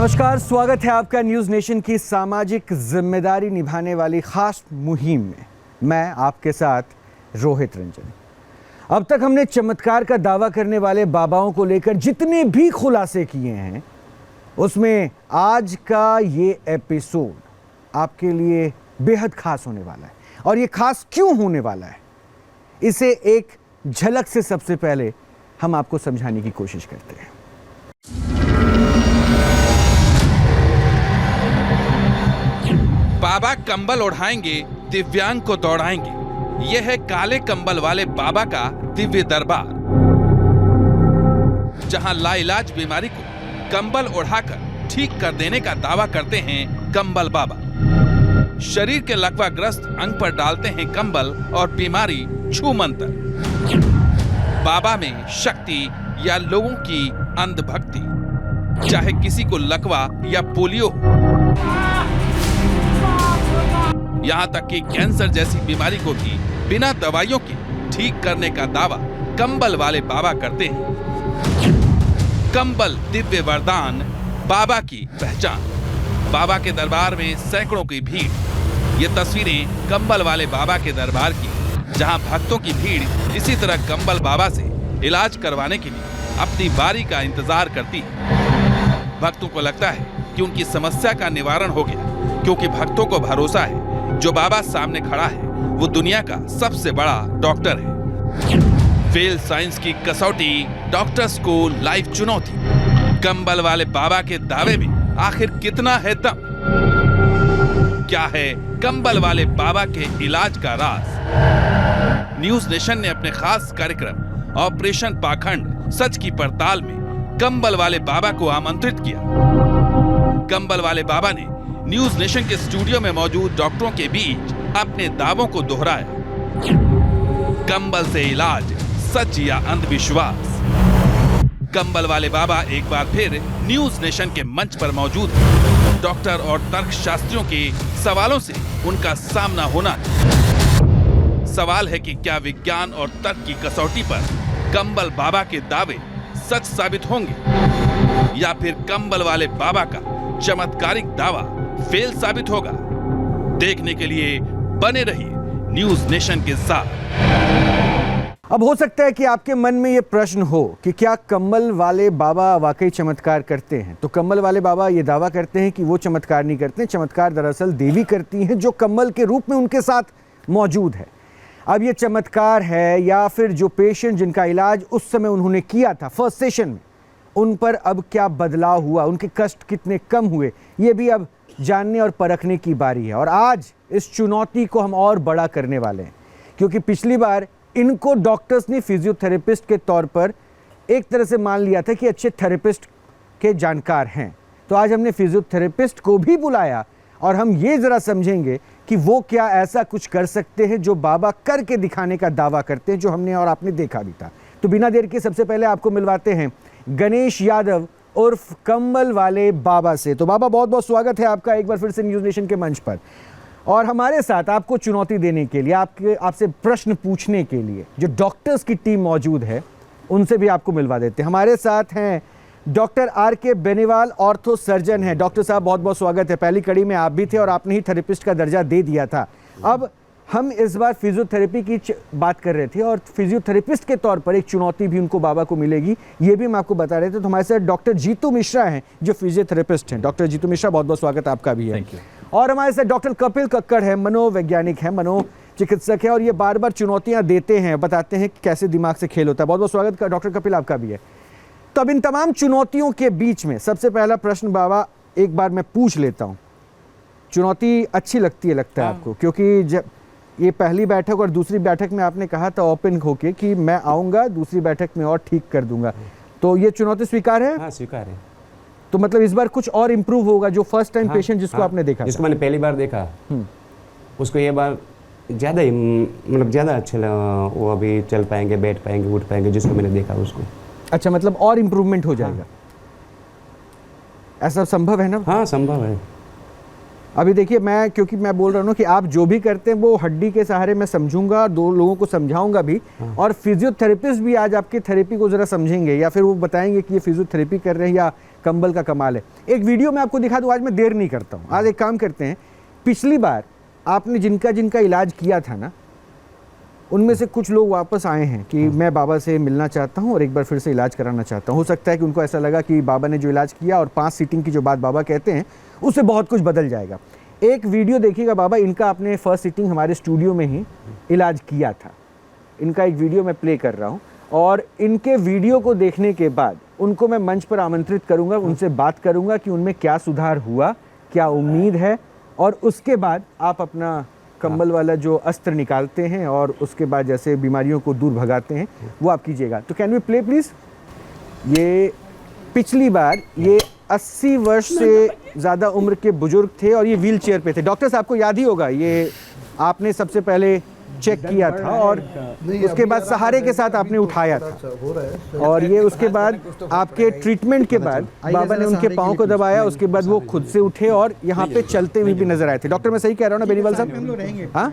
नमस्कार, स्वागत है आपका न्यूज़ नेशन की सामाजिक जिम्मेदारी निभाने वाली खास मुहिम में। मैं आपके साथ रोहित रंजन। अब तक हमने चमत्कार का दावा करने वाले बाबाओं को लेकर जितने भी खुलासे किए हैं, उसमें आज का ये एपिसोड आपके लिए बेहद खास होने वाला है। और ये खास क्यों होने वाला है, इसे एक झलक से सबसे पहले हम आपको समझाने की कोशिश करते हैं। बाबा कंबल ओढ़ाएंगे, दिव्यांग को दौड़ाएंगे। यह है काले कंबल वाले बाबा का दिव्य दरबार, जहां लाइलाज बीमारी को कंबल ओढ़ाकर ठीक कर देने का दावा करते हैं कंबल बाबा। शरीर के लकवाग्रस्त अंग पर डालते हैं कंबल और बीमारी छू मंतर। बाबा में शक्ति या लोगों की अंधभक्ति, चाहे किसी को लकवा या पोलियो हो, यहाँ तक कि कैंसर जैसी बीमारी को भी बिना दवाइयों के ठीक करने का दावा कंबल वाले बाबा करते हैं। कंबल दिव्य वरदान, बाबा की पहचान। बाबा के दरबार में सैकड़ों की भीड़। ये तस्वीरें कंबल वाले बाबा के दरबार की, जहां भक्तों की भीड़ इसी तरह कंबल बाबा से इलाज करवाने के लिए अपनी बारी का इंतजार करती है। भक्तों को लगता है कि उनकी समस्या का निवारण हो गया, क्योंकि भक्तों को भरोसा है जो बाबा सामने खड़ा है वो दुनिया का सबसे बड़ा डॉक्टर है। फेल साइंस की कसौटी, डॉक्टर्स को लाइव चुनौती। कंबल वाले बाबा के दावे में आखिर कितना है दम? क्या है कंबल वाले बाबा के इलाज का राज? न्यूज़ नेशन ने अपने खास कार्यक्रम ऑपरेशन पाखंड सच की पड़ताल में कंबल वाले बाबा को आमंत्रित किया। कंबल वाले बाबा ने न्यूज़ नेशन के स्टूडियो में मौजूद डॉक्टरों के बीच अपने दावों को दोहराया। कंबल से इलाज, सच या अंधविश्वास? कंबल वाले बाबा एक बार फिर न्यूज़ नेशन के मंच पर मौजूद हैं। डॉक्टर और तर्कशास्त्रियों के सवालों से उनका सामना होना है। सवाल है कि क्या विज्ञान और तर्क की कसौटी पर कंबल बाबा के दावे सच साबित होंगे, या फिर कंबल वाले बाबा का चमत्कारिक दावा फेल साबित होगा? देखने के लिए बने रहिए न्यूज़ नेशन के साथ। अब हो सकता है कि आपके मन में यह प्रश्न हो कि क्या कंबल वाले बाबा वाकई चमत्कार करते हैं? तो कंबल वाले बाबा ये दावा करते हैं कि वो चमत्कार नहीं करते। चमत्कार दरअसल देवी करती हैं, जो कंबल के रूप में उनके साथ मौजूद है। अब ये चमत्कार है या फिर जो पेशेंट जिनका इलाज उस समय उन्होंने किया था फर्स्ट सेशन में, उन पर अब क्या बदलाव हुआ, उनके कष्ट कितने कम हुए, ये भी अब जानने और परखने की बारी है। और आज इस चुनौती को हम और बड़ा करने वाले हैं, क्योंकि पिछली बार इनको डॉक्टर्स ने फिजियोथेरेपिस्ट के तौर पर एक तरह से मान लिया था कि अच्छे थेरेपिस्ट के जानकार हैं। तो आज हमने फिजियोथेरेपिस्ट को भी बुलाया और हम ये ज़रा समझेंगे कि वो क्या ऐसा कुछ कर सकते हैं जो बाबा करके दिखाने का दावा करते हैं, जो हमने और आपने देखा भी था। तो बिना देर के सबसे पहले आपको मिलवाते हैं गणेश यादव उर्फ कंबल वाले बाबा से। तो बाबा, बहुत बहुत स्वागत है आपका एक बार फिर से न्यूज़ नेशन के मंच पर। और हमारे साथ आपको चुनौती देने के लिए, आपसे प्रश्न पूछने के लिए जो डॉक्टर्स की टीम मौजूद है, उनसे भी आपको मिलवा देते हैं। हमारे साथ हैं doctor R K. Beniwal, ortho surgeon हैं। डॉक्टर साहब, बहुत बहुत स्वागत है। पहली कड़ी में आप भी थे और आपने ही थेरेपिस्ट का दर्जा दे दिया था। अब हम इस बार फिजियोथेरेपी की बात कर रहे थे और फिजियोथेरेपिस्ट के तौर पर एक चुनौती भी उनको बाबा को मिलेगी, ये भी हम आपको बता रहे थे। तो हमारे साथ डॉक्टर जीतू मिश्रा हैं, जो फिजियोथेरेपिस्ट हैं। डॉक्टर जीतू मिश्रा, बहुत बहुत स्वागत आपका भी है। और हमारे साथ डॉक्टर कपिल कक्कड़ है, मनोवैज्ञानिक है, मनोचिकित्सक है, और ये बार बार चुनौतियाँ देते हैं, बताते हैं कि कैसे दिमाग से खेल होता है। बहुत बहुत स्वागत डॉक्टर कपिल आपका भी है। तो अब इन तमाम चुनौतियों के बीच में सबसे पहला प्रश्न बाबा एक बार मैं पूछ लेता हूँ। चुनौती अच्छी लगती है, लगता है आपको? क्योंकि जब ये पहली बैठक और दूसरी बैठक में आपने कहा था ओपन होके कि मैं आऊँगा, दूसरी बैठक में और ठीक कर दूंगा, तो ये चुनौती स्वीकार है? हाँ, स्वीकार है। तो मतलब इस बार कुछ और इम्प्रूव होगा? जो फर्स्ट टाइम पेशेंट जिसको आपने देखा, जिसको मैंने पहली बार देखा, उसको ये बार ज़्यादा ही मतलब ज़्यादा अच्छे वो अभी चल पाएंगे, बैठ पाएंगे, उठ पाएंगे, जिसको मैंने देखा उसको। अच्छा, मतलब और इम्प्रूवमेंट हो जाएगा? ऐसा संभव है ना? हाँ, संभव है। अभी देखिए, क्योंकि मैं बोल रहा हूँ कि आप जो भी करते हैं वो हड्डी के सहारे मैं समझूंगा, दो लोगों को समझाऊंगा भी। और फिजियोथेरेपिस्ट भी आज आपकी थेरेपी को ज़रा समझेंगे, या फिर वो बताएंगे कि ये फिजियोथेरेपी कर रहे हैं या कंबल का कमाल है। एक वीडियो मैं आपको दिखा दूँ, आज मैं देर नहीं करता हूँ। आज एक काम करते हैं, पिछली बार आपने जिनका जिनका इलाज किया था ना, उनमें से कुछ लोग वापस आए हैं कि मैं बाबा से मिलना चाहता हूं और एक बार फिर से इलाज कराना चाहता हूं। हो सकता है कि उनको ऐसा लगा कि बाबा ने जो इलाज किया और 5 सीटिंग की जो बात बाबा कहते हैं उससे बहुत कुछ बदल जाएगा। एक वीडियो देखिएगा बाबा, इनका आपने फर्स्ट सीटिंग हमारे स्टूडियो में ही इलाज किया था। इनका एक वीडियो मैं प्ले कर रहा हूँ और इनके वीडियो को देखने के बाद उनको मैं मंच पर आमंत्रित करूँगा, उनसे बात करूँगा कि उनमें क्या सुधार हुआ, क्या उम्मीद है, और उसके बाद आप अपना कंबल वाला जो अस्त्र निकालते हैं और उसके बाद जैसे बीमारियों को दूर भगाते हैं वो आप कीजिएगा। तो कैन वी प्ले प्लीज़। ये पिछली बार ये 80 वर्ष से ज़्यादा उम्र के बुजुर्ग थे और ये व्हील चेयर पे थे। डॉक्टर साहब को याद ही होगा, ये आपने सबसे पहले चेक किया था और उसके बाद सहारे के साथ आपने उठाया था और ये उसके बाद आपके ट्रीटमेंट के बाद बाबा ने उनके पाँव को दबाया, उसके बाद वो खुद से उठे और यहाँ पे चलते हुए भी नजर आए थे। डॉक्टर मैं सही कह रहा हूँ ना बेनीवाल साहब? हाँ,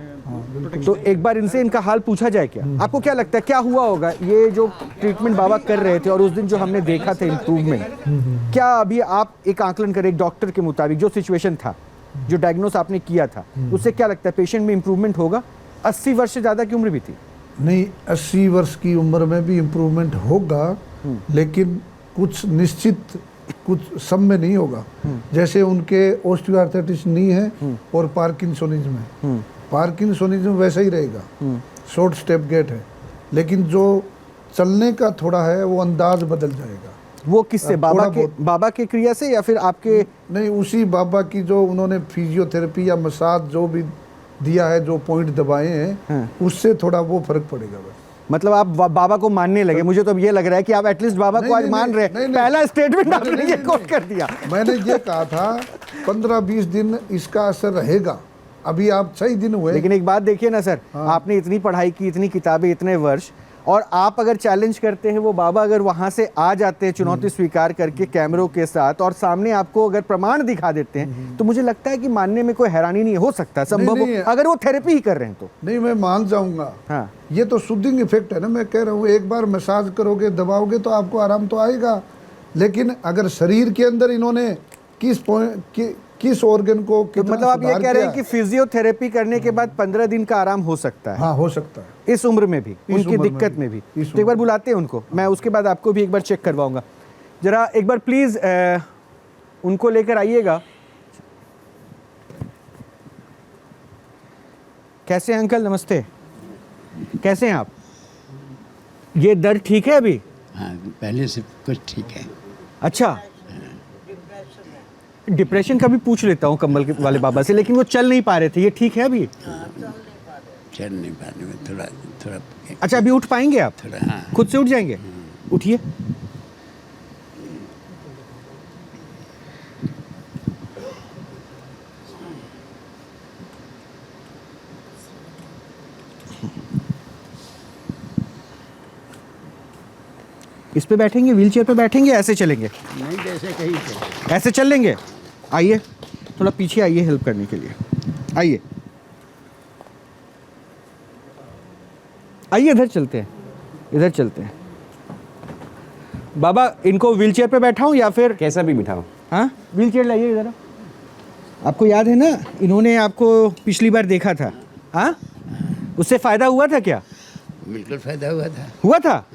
तो एक बार इनसे इनका हाल पूछा जाए क्या? आपको क्या लगता है क्या हुआ होगा? ये जो ट्रीटमेंट बाबा कर रहे थे और उस दिन जो हमने देखा था इम्प्रूवमेंट, क्या अभी आप एक आकलन करें एक डॉक्टर के मुताबिक जो सिचुएशन था, जो डायग्नोस आपने किया था, उससे क्या लगता है पेशेंट में इम्प्रूवमेंट होगा? 80 वर्ष से ज़्यादा की उम्र भी थी। नहीं, 80 वर्ष की उम्र में भी इम्प्रूवमेंट होगा, लेकिन कुछ निश्चित कुछ सब में नहीं होगा। जैसे उनके ऑस्टियोआर्थराइटिस नहीं है और पार्किंसोनिज्म है। पार्किंसोनिज्म वैसा ही रहेगा, शॉर्ट स्टेप गेट है, लेकिन जो चलने का थोड़ा है वो अंदाज बदल जाएगा। वो किससे? बाबा के क्रिया से या फिर आपके? नहीं, उसी बाबा की जो उन्होंने फिजियोथेरेपी या मसाज जो भी दिया है, जो पॉइंट दबाए हैं, उससे थोड़ा वो फर्क पड़ेगा बस। मतलब आप बाबा को मानने लगे? मुझे तो अब ये लग रहा है कि आप एटलीस्ट बाबा को आज मान रहे हैं। पहला स्टेटमेंट आपने ये कोट कर दिया। मैंने ये कहा था 15-20 दिन इसका असर रहेगा, अभी आप 6 दिन हुए। लेकिन एक बात देखिए ना सर, आपने इतनी पढ़ाई की, इतनी किताबें, इतने वर्ष, और आप अगर चैलेंज करते हैं, वो बाबा अगर वहां से आ जाते हैं चुनौती स्वीकार करके कैमरों के साथ और सामने आपको अगर प्रमाण दिखा देते हैं, तो मुझे लगता है कि मानने में कोई हैरानी नहीं हो सकता, संभव हो अगर वो थेरेपी ही कर रहे हैं तो। नहीं, मैं मान जाऊंगा। हाँ, ये तो सूदिंग इफेक्ट है ना, मैं कह रहा हूँ एक बार मसाज करोगे, दबाओगे तो आपको आराम तो आएगा। लेकिन अगर शरीर के अंदर इन्होंने किस ऑर्गन को कितना मतलब आप ये कह रहे हैं कि फिजियोथेरेपी करने के बाद 15 दिन का आराम हो सकता है? हाँ, हो सकता है, इस उम्र में भी, उनकी दिक्कत में भी। तो एक बार बुलाते हैं उनको, मैं उसके बाद आपको भी एक बार चेक करवाऊंगा। जरा एक बार प्लीज उनको लेकर आइएगा। कैसे हैं अंकल? नमस्ते, कैसे हैं आप? ये दर्द ठीक है अभी? हाँ, पहले से कुछ ठीक है। अच्छा, डिप्रेशन का भी पूछ लेता हूँ कंबल वाले बाबा से, लेकिन वो चल नहीं पा रहे थे, ये ठीक है अभी? चल नहीं पाने में थोड़ा थोड़ा। अच्छा, अभी उठ पाएंगे आप? थोड़ा, हाँ। खुद से उठ जाएंगे? उठिए। इस पे बैठेंगे, व्हील चेयर पे बैठेंगे, ऐसे चलेंगे? नहीं, जैसे कहीं चले। ऐसे चल लेंगे? आइए थोड़ा पीछे आइए हेल्प करने के लिए। आइए आइए, इधर चलते हैं, इधर चलते हैं। बाबा, इनको व्हील चेयर पे बैठाऊं या फिर कैसा भी बिठाओ? हाँ, व्हील चेयर लाइए इधर। आपको याद है ना, इन्होंने आपको पिछली बार देखा था, हाँ? उससे फायदा हुआ था क्या? बिल्कुल फायदा हुआ था। हुआ था?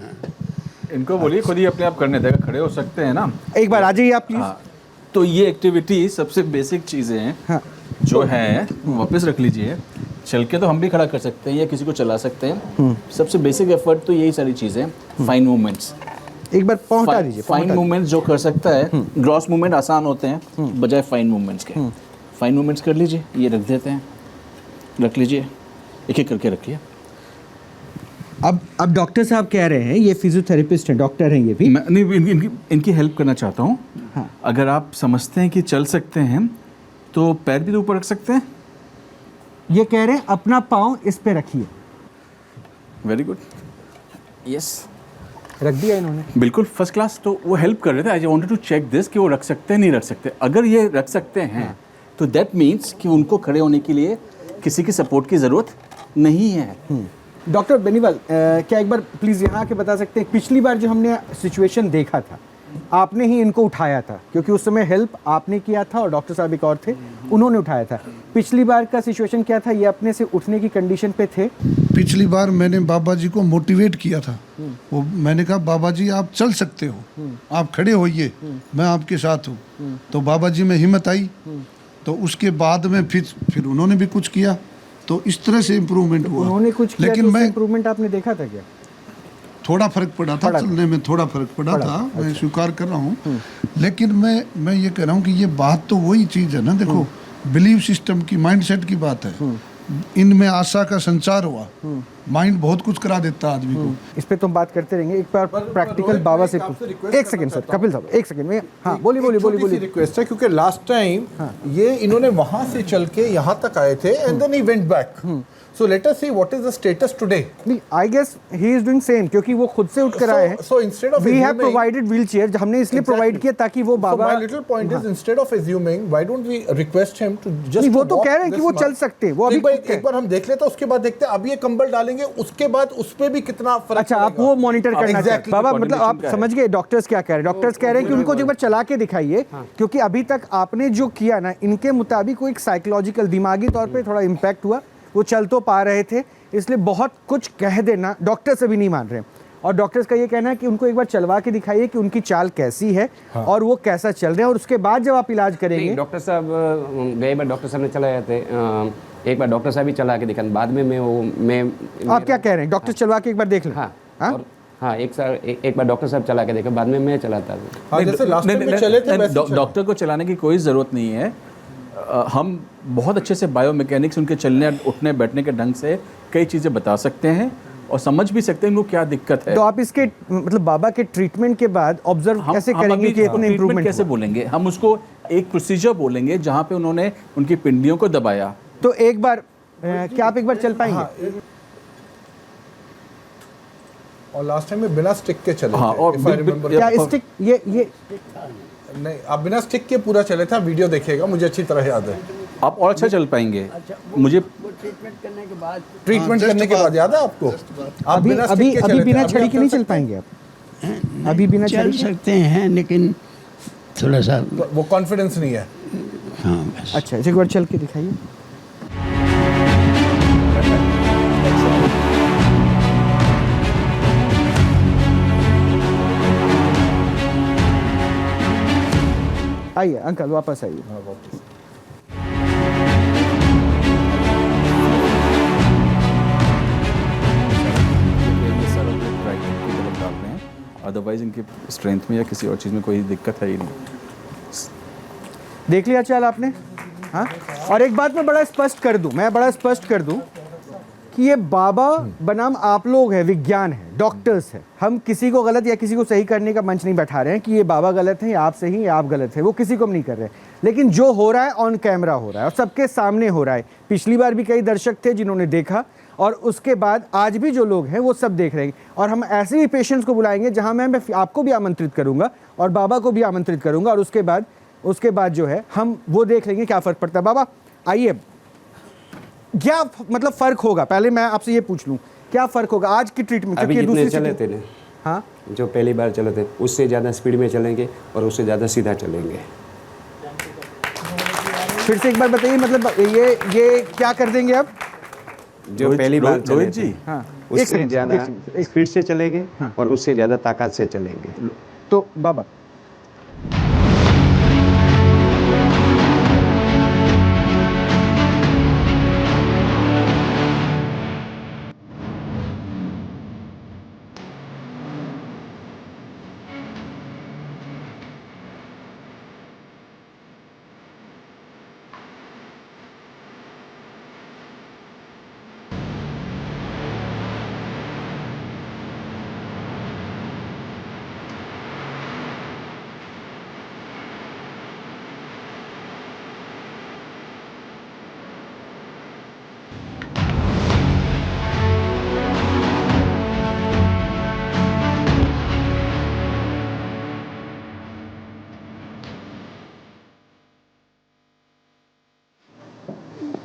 इनको बोलिए खुद ही अपने आप करने देगा, खड़े हो सकते हैं ना। एक बार आ जाइए आप प्लीज। हाँ, तो ये एक्टिविटी सबसे बेसिक चीज़ें हैं। हाँ, जो है वापस रख लीजिए। चल के तो हम भी खड़ा कर सकते हैं या किसी को चला सकते हैं। सबसे बेसिक एफर्ट तो यही सारी चीज़ें, फाइन मूवमेंट्स। एक बार पहुंचा दीजिए। फाइन मूवमेंट्स जो कर सकता है, ग्रॉस मूवमेंट आसान होते हैं बजाय फाइन मूवमेंट्स के। फाइन मूवमेंट्स कर लीजिए, ये रख देते हैं, रख लीजिए, एक एक करके रखिए। अब डॉक्टर साहब कह रहे हैं, ये फिजियोथेरेपिस्ट हैं, डॉक्टर हैं ये भी। मैं नहीं, इनकी हेल्प करना चाहता हूँ। हाँ। अगर आप समझते हैं कि चल सकते हैं तो पैर भी तो ऊपर रख सकते हैं। ये कह रहे हैं अपना पाँव इस पे रखिए। वेरी गुड, यस, रख दिया इन्होंने, बिल्कुल फर्स्ट क्लास। तो वो हेल्प कर रहे थे। I wanted to check this कि वो रख सकते हैं नहीं रख सकते। अगर ये रख सकते हैं तो दैट मीन्स कि उनको खड़े होने के लिए किसी की सपोर्ट की ज़रूरत नहीं है। डॉक्टर बेनीवाल, क्या एक बार प्लीज़ यहाँ आके बता सकते हैं, पिछली बार जो हमने सिचुएशन देखा था आपने ही इनको उठाया था, क्योंकि उस समय हेल्प आपने किया था और डॉक्टर साहब एक और थे, उन्होंने उठाया था। पिछली बार का सिचुएशन क्या था, ये अपने से उठने की कंडीशन पे थे? पिछली बार मैंने बाबा जी को मोटिवेट किया था। वो मैंने कहा बाबा जी आप चल सकते हो, आप खड़े होइए, मैं आपके साथ हूँ। तो बाबा जी में हिम्मत आई। तो उसके बाद में फिर उन्होंने भी कुछ किया, तो इस तरह से इम्प्रूवमेंट हुआ। उन्होंने कुछ किया, लेकिन तो मैं इम्प्रूवमेंट आपने देखा था क्या? थोड़ा फर्क पड़ा था, चलने में थोड़ा फर्क पड़ा था, मैं स्वीकार कर रहा हूँ। लेकिन मैं ये कह रहा हूँ कि ये बात तो वही चीज़ है ना, देखो बिलीव सिस्टम की, माइंडसेट की बात है। इनमें आशा का संचार हुआ, माइंड बहुत कुछ करा देता है आदमी को। इस पे तो हम बात करते रहेंगे। एक बार प्रैक्टिकल बाबा से एक सेकंड सर, कपिल साहब एक सेकंड में, हाँ बोलिए। रिक्वेस्ट है, क्योंकि लास्ट टाइम ये इन्होंने वहां से चल के यहाँ तक आए थे and then he went back. So let us see what is the status today. नहीं, I guess he is doing same, क्योंकि वो खुद से उठ कर आए हैं। So instead of we have assuming- provided wheelchair, हमने इसलिए प्रोवाइड किया ताकि वो So Baba. my little point is, instead of assuming, why don't we request him to just नहीं, वो to तो walk कह रहे हैं कि this वो much? चल सकते हैं, वो तो अभी एक बार हम देख लेते हैं, उसके बाद देखते हैं। अब ये कंबल डालेंगे, उसके बाद उस पे भी कितना फर्क अच्छा, आप वो मॉनिटर करना चाहते हैं बाबा, मतलब आप coordination समझ गए डॉक्टर्स क्या कह रहे हैं? डॉक्टर्स कह रहे हैं कि उनको एक बार चला के दिखाइए, क्योंकि अभी तक आपने जो किया ना, इनके मुताबिक वो एक साइकोलॉजिकल, दिमागी तौर पे थोड़ा इम्पैक्ट हुआ, वो चल तो पा रहे थे, इसलिए बहुत कुछ कह देना डॉक्टर्स अभी नहीं मान रहे हैं। और डॉक्टर्स का ये कहना है कि उनको एक बार चलवा के दिखाइए कि उनकी चाल कैसी है और वो कैसा चल रहे हैं, और उसके बाद जब आप इलाज करेंगे। डॉक्टर साहब गए बार डॉक्टर साहब ने चलाए थे, एक बार डॉक्टर साहब ही चला के दिखा, बाद में मैं आप क्या कह रहे हैं, डॉक्टर चलवा के एक बार देख लें? हाँ हाँ? और हाँ, एक बार डॉक्टर साहब चला के देखा, बाद में मैं चलाता था। हाँ, जैसे लास्ट टाइम में चले थे वैसे चले। डॉक्टर को चलाने की कोई ज़रूरत नहीं है। हम बहुत अच्छे से बायोमैकेनिक्स, उनके चलने उठने बैठने के ढंग से कई चीज़ें बता सकते हैं और समझ भी सकते हैं उनको क्या दिक्कत है। तो आप इसके मतलब बाबा के ट्रीटमेंट के बाद ऑब्जर्व कैसे करेंगे कि इतने इंप्रूवमेंट कैसे बोलेंगे? हम उसको एक प्रोसीजर बोलेंगे जहाँ पे उन्होंने उनकी पिंडियों को दबाया। तो एक बार क्या आप एक बार चल पाएंगे? और लास्ट टाइम में बिना स्टिक के चले हाँ, थे, और if I remember क्या correctly। स्टिक ये नहीं, आप बिना स्टिक के पूरा चले थे, वीडियो देखिएगा, मुझे अच्छी तरह याद है। आप और अच्छा चल पाएंगे। मुझे ट्रीटमेंट करने के बाद याद है आपको? आप अभी बिना stick अभी के अभी चले थे, बिना अभी छड़ी आप के चल नहीं चल सकते हैं? पाएंगे आप? अभी बिना चल छड़ी के? सकते हैं, लेकिन थोड़ा सा तो वो कॉन्फिडेंस नहीं है। हाँ बस। अच्छा, एक बार चल के दिखाइए। आइए अंकल, वापस आइए। अदरवाइज इनकी स्ट्रेंथ में या किसी और चीज़ में कोई दिक्कत है ही नहीं। देख लिया चाल आपने? हाँ, और एक बात मैं बड़ा स्पष्ट कर दूं कि ये बाबा बनाम आप लोग हैं, विज्ञान है, डॉक्टर्स है। हम किसी को गलत या किसी को सही करने का मंच नहीं बैठा रहे हैं कि ये बाबा गलत है या आप सही या आप गलत है, वो किसी को हम नहीं कर रहे। लेकिन जो हो रहा है ऑन कैमरा हो रहा है और सबके सामने हो रहा है। पिछली बार भी कई दर्शक थे जिन्होंने देखा, और उसके बाद आज भी जो लोग हैं वो सब देख रहे हैं। और हम ऐसे भी पेशेंट्स को बुलाएंगे जहाँ मैं आपको भी आमंत्रित करूँगा और बाबा को भी आमंत्रित करूँगा, और उसके बाद जो है हम वो देख लेंगे क्या फ़र्क पड़ता है। बाबा आइए, क्या मतलब फ़र्क होगा, पहले मैं आपसे ये पूछ लूँ, क्या फ़र्क होगा आज की ट्रीटमेंट? अभी जितने चले थे ना, हाँ, जो पहली बार चले थे उससे ज़्यादा स्पीड में चलेंगे और उससे ज़्यादा सीधा चलेंगे। फिर से एक बार बताइए, मतलब ये क्या कर देंगे अब? जो पहली बार चले रोहित थे, जी, हाँ, एक उससे सेकंड, ज़्यादा स्पीड से चलेंगे और उससे ज़्यादा ताकत से चलेंगे। तो बाबा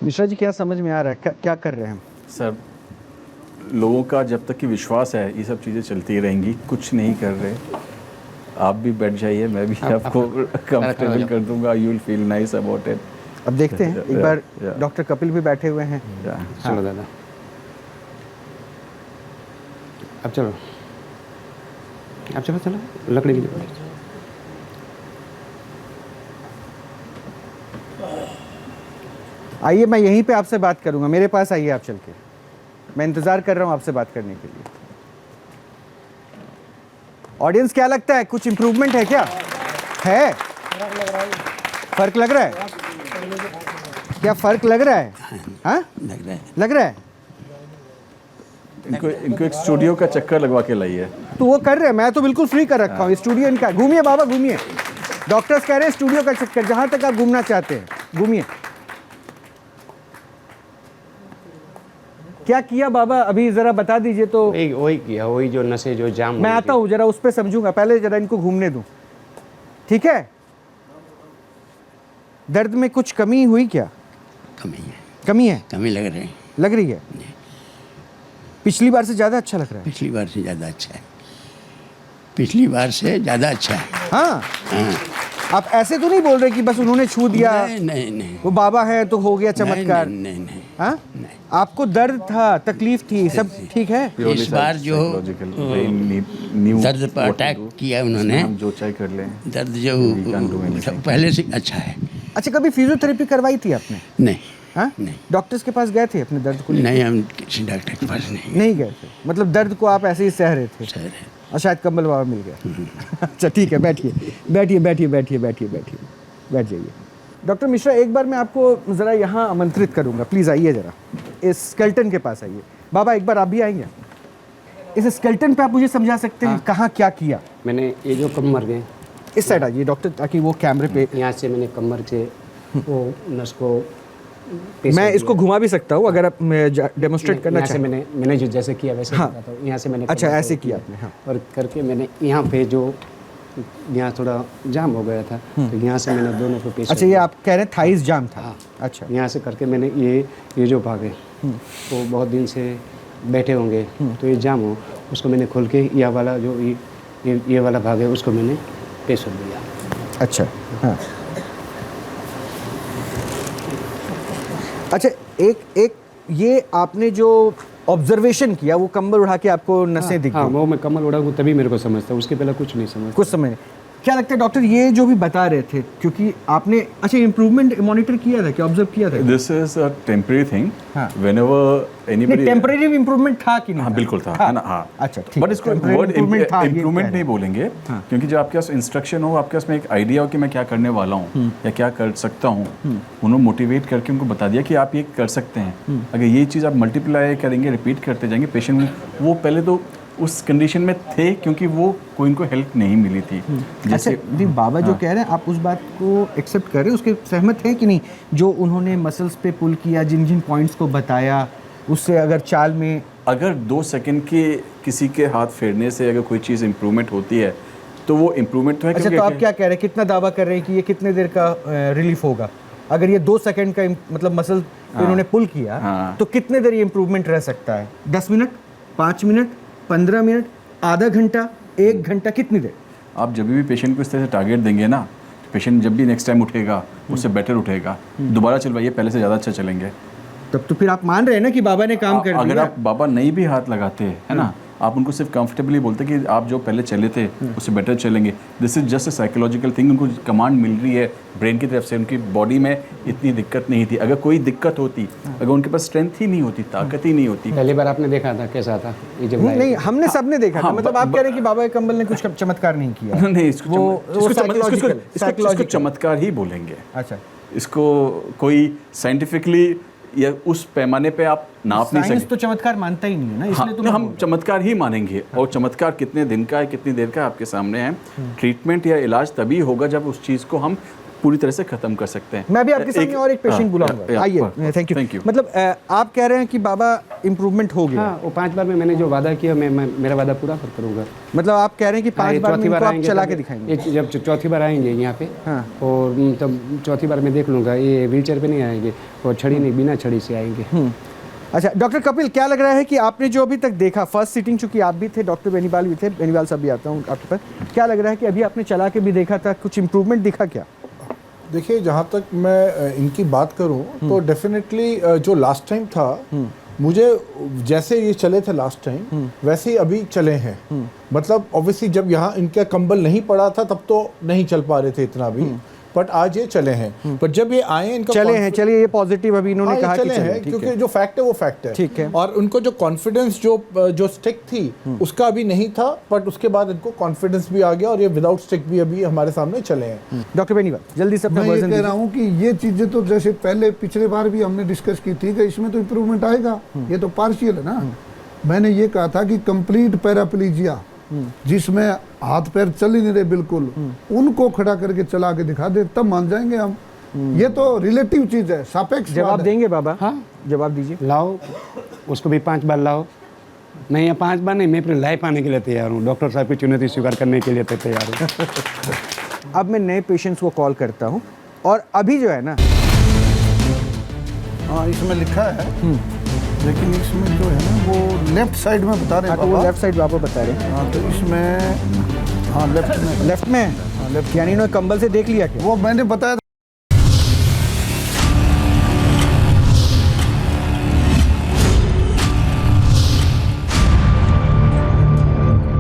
मिश्रा जी, क्या समझ में आ रहा है, क्या कर रहे हैं हम? सर लोगों का जब तक कि विश्वास है ये सब चीज़ें चलती रहेंगी, कुछ नहीं कर रहे। आप भी बैठ जाइए, मैं भी आपको कंफर्टेबल कर दूंगा, you will feel nice about it. अब देखते हैं एक बार, डॉक्टर कपिल भी बैठे हुए हैं। चलो दादा, अब चलो, अब चलो चलो, लकड़ी की दुकान। आइए, मैं यहीं पे आपसे बात करूंगा, मेरे पास आइए आप चल के, मैं इंतजार कर रहा हूं आपसे बात करने के लिए। ऑडियंस क्या लगता है, कुछ इंप्रूवमेंट है क्या? है फर्क लग रहा है? क्या फर्क लग रहा है? हाँ लग रहा है। लग रहा है। इनको एक स्टूडियो का चक्कर लगवा के लाइए। तो वो कर रहे हैं, मैं तो बिल्कुल फ्री कर रखा हूँ। स्टूडियो इनका, घूमिए बाबा घूमिए, डॉक्टर्स कह रहे हैं स्टूडियो का चक्कर, जहां तक आप घूमना चाहते हैं घूमिए। क्या किया बाबा, अभी जरा बता दीजिए तो। वही किया, वही जो नसें जो जाम मैं आता हूँ, जरा उस पर समझूंगा, पहले जरा इनको घूमने दूं, ठीक है? दर्द में कुछ कमी हुई क्या? कमी है, कमी है, कमी लग रही है। लग रही है। पिछली बार से ज्यादा अच्छा लग रहा है। पिछली बार से ज़्यादा अच्छा है, पिछली बार से ज़्यादा अच्छा है। हाँ, हाँ। आप ऐसे तो नहीं बोल रहे कि बस उन्होंने छू दिया, नहीं नहीं नहीं वो बाबा है तो हो गया चमत्कार? नहीं नहीं नहीं, हाँ, आपको दर्द था, तकलीफ थी, सब ठीक है? इस बार जो दर्द पर अटैक किया उन्होंने, हम जो चाहे कर लें, दर्द जो पहले से अच्छा है। अच्छा, कभी फिजियोथेरेपी करवाई थी आपने? नहीं हाँ, नहीं डॉक्टर्स के पास गए थे अपने दर्द को लेकर? नहीं, हम किसी डॉक्टर के पास नहीं नहीं गए थे, मतलब दर्द को आप ऐसे ही सह रहे थे? सर है। और शायद कम्बल बाबा मिल गया। अच्छा ठीक है, बैठिए बैठिए बैठिए बैठिए बैठिए बैठिए, बैठ जाइए। डॉक्टर मिश्रा, एक बार मैं आपको ज़रा यहाँ आमंत्रित करूँगा, प्लीज़ आइए ज़रा, इस स्केल्टन के पास आइए। बाबा एक बार आप भी आएंगे? इस स्केल्टन पे आप मुझे समझा सकते हैं कहाँ क्या किया? मैंने ये जो कमर गए, इस साइड आइए डॉक्टर, ताकि वो कैमरे पे, यहाँ से मैंने कमर से वो नस को मैं इसको घुमा भी सकता हूँ अगर आप डेमोस्ट्रेट करना यहाँ से चाहें। मैंने जो जैसे किया वैसे हाँ। बताता हूँ। यहाँ से मैंने अच्छा, कमर ऐसे को किया आपने? हाँ। और करके मैंने यहाँ पे जो यहाँ थोड़ा जाम हो गया था, तो यहाँ से मैंने दोनों को पेश अच्छा, ये आप कह रहे हैं थाइस जाम था? हाँ। अच्छा, यहाँ से करके मैंने ये जो भागे वो बहुत दिन से बैठे होंगे, तो ये जाम हो, उसको मैंने खोल के यह वाला जो ये वाला भाग है उसको मैंने पेश कर दिया। अच्छा, हाँ। अच्छा, एक ये आपने जो ऑब्जर्वेशन किया, वो कंबल उठा के आपको नसें दिख हाँ, गई? वो मैं कमल उड़ाऊँ तभी मेरे को समझता, उसके पहले कुछ नहीं समझता। कुछ समय क्या लगता है डॉक्टर, ये जो भी बता रहे थे, क्योंकि आपने अच्छा इम्प्रूवमेंट मॉनिटर किया था क्या, ऑब्जर्व किया था? This is a temporary thing, हाँ। व्हेनेवर एनीबॉडी, टेम्परेरी इम्प्रूवमेंट था कि नहीं? हाँ बिल्कुल था, है ना? हाँ, अच्छा ठीक बट है, इसको temporary वर्ड improvement था, ये इम्प्रूवमेंट कह नहीं रहे बोलेंगे, क्योंकि जो आपके पास इंस्ट्रक्शन हो, आपके पास में एक आइडिया हो कि मैं क्या करने वाला हूँ या क्या कर सकता हूँ, उन्होंने मोटिवेट करके उनको बता दिया कि आप ये कर सकते हैं। अगर ये चीज़ आप मल्टीप्लाई करेंगे, रिपीट करते जाएंगे, पेशेंट वो पहले तो उस कंडीशन में थे क्योंकि वो कोई इनको हेल्प नहीं मिली थी। अच्छा, नहीं बाबा जो कह रहे हैं, आप उस बात को एक्सेप्ट कर रहे हैं, उसके सहमत हैं कि नहीं? जो उन्होंने मसल्स पे पुल किया, जिन जिन पॉइंट्स को बताया, उससे अगर चाल में अगर 2 सेकंड के किसी के हाथ फेरने से अगर कोई चीज़ इम्प्रूवमेंट होती है तो वो इम्प्रूवमेंट तो है। अच्छा, तो आप क्या कह रहे हैं, कितना दावा कर रहे हैं कि ये कितने देर का रिलीफ होगा? अगर ये 2 सेकंड का मतलब मसल इन्होंने पुल किया, तो कितने देर ये इम्प्रूवमेंट रह सकता है? 10 मिनट, 5 मिनट, 15 मिनट, आधा घंटा, 1 घंटा, कितनी देर? आप जब भी पेशेंट को इस तरह से टारगेट देंगे ना, पेशेंट जब भी नेक्स्ट टाइम उठेगा उससे बेटर उठेगा, दोबारा चलवाइए, पहले से ज़्यादा अच्छा चलेंगे। तब तो फिर आप मान रहे हैं ना कि बाबा ने काम कर दिया? अगर आप बाबा नहीं भी हाथ लगाते है ना, आप उनको सिर्फ कंफर्टेबली बोलते कि आप जो पहले चले थे उससे बेटर चलेंगे, this is just a psychological thing. उनको कमांड मिल रही है ब्रेन की तरफ से, उनकी बॉडी में इतनी दिक्कत नहीं थी। अगर कोई दिक्कत होती, अगर उनके पास स्ट्रेंथ ही नहीं होती, ताकत ही नहीं होती। पहली बार आपने देखा था कैसा था ये जब नहीं, हमने सबने देखा था। मतलब आप कह रहे हैं कि बाबा के कंबल ने कुछ चमत्कार नहीं किया? नहीं, इसको चमत्कार ही बोलेंगे। अच्छा, इसको कोई साइंटिफिकली या उस पैमाने पे आप नाप नहीं साइंस सकते। तो चमत्कार मानता ही नहीं है ना, इसलिए तो हम चमत्कार ही मानेंगे। और चमत्कार कितने दिन का है, कितनी देर का आपके सामने है। ट्रीटमेंट या इलाज तभी होगा जब उस चीज़ को हम पूरी तरह से खत्म कर सकते हैं। मैं भी आपके सामने और एक पेशेंट बुलाऊंगा, आइए। Thank you. मतलब आप कह रहे हैं कि बाबा इम्प्रूवमेंट हो गया? हाँ, वो 5 बार में मैंने जो वादा किया, मैं मेरा वादा पूरा करूँगा। मतलब आप कह रहे हैं कि 5 बार में इनको आप चला के दिखाएंगे? जब चौथी बार आएंगे यहाँ पे, और तब चौथी बार मैं देख लूँगा, ये व्हील चेयर पे नहीं आएंगे और छड़ी नहीं, बिना छड़ी से आएंगे। अच्छा डॉक्टर कपिल, क्या लग रहा है कि आपने जो अभी तक देखा, फर्स्ट सिटिंग चूंकि आप भी थे, डॉक्टर बेनीवाल भी थे, बेनीवाल साहब भी आता हूँ आपके पास, क्या लग रहा है कि अभी आपने चला के भी देखा था, कुछ इंप्रूवमेंट दिखा क्या? देखिए, जहाँ तक मैं इनकी बात करूँ तो डेफिनेटली जो लास्ट टाइम था, मुझे जैसे ये चले थे लास्ट टाइम वैसे ही अभी चले हैं। मतलब ऑब्वियसली जब यहाँ इनका कंबल नहीं पड़ा था तब तो नहीं चल पा रहे थे इतना भी, बट आज ये चले हैं। पर जब ये आए इनका चले हैं, चलिए ये पॉजिटिव अभी इन्होंने हाँ, कहा कि चले चले, हैं, ठीक क्योंकि है। जो फैक्ट है वो फैक्ट है। ठीक है। और उनको जो कॉन्फिडेंस जो स्टिक थी उसका अभी नहीं था, बट उसके बाद इनको कॉन्फिडेंस भी आ गया और ये विदाउट स्टिक भी अभी हमारे सामने चले हैं। डॉक्टर बेनीवाल, जल्दी से अपना मैं ये वर्जन कह रहा हूँ कि ये चीजें तो जैसे पहले पिछले बार भी हमने डिस्कस की थी कि इसमें तो इम्प्रूवमेंट आएगा, ये तो पार्शियल है ना। मैंने ये कहा था कि कंप्लीट पैराप्लीजिया, जिसमें हाथ पैर चल ही नहीं रहे बिल्कुल, उनको खड़ा करके चला के दिखा दे, तब मान जाएंगे हम। ये तो रिलेटिव चीज है, सापेक्ष जवाब बात है। देंगे बाबा? हाँ। जवाब दीजिए। लाओ, उसको भी 5 बार लाओ। नहीं, या 5 बार नहीं, मैं अपनी लाइफ आने के लिए तैयार हूँ, डॉक्टर साहब की चुनौती स्वीकार करने के लिए तैयार हूँ। अब मैं नए पेशेंट्स को कॉल करता हूँ और अभी जो है ना, हाँ इसमें लिखा है, लेकिन इसमें जो है ना वो लेफ्ट साइड में बता रहे हाँ हैं तो वो बाबा। लेफ्ट साइड बाबा बता रहे हैं। हाँ तो इसमें, हाँ लेफ्ट में, लेफ्ट में है? हाँ लेफ्ट यानी इन्होंने कंबल से देख लिया क्या? वो मैंने बताया था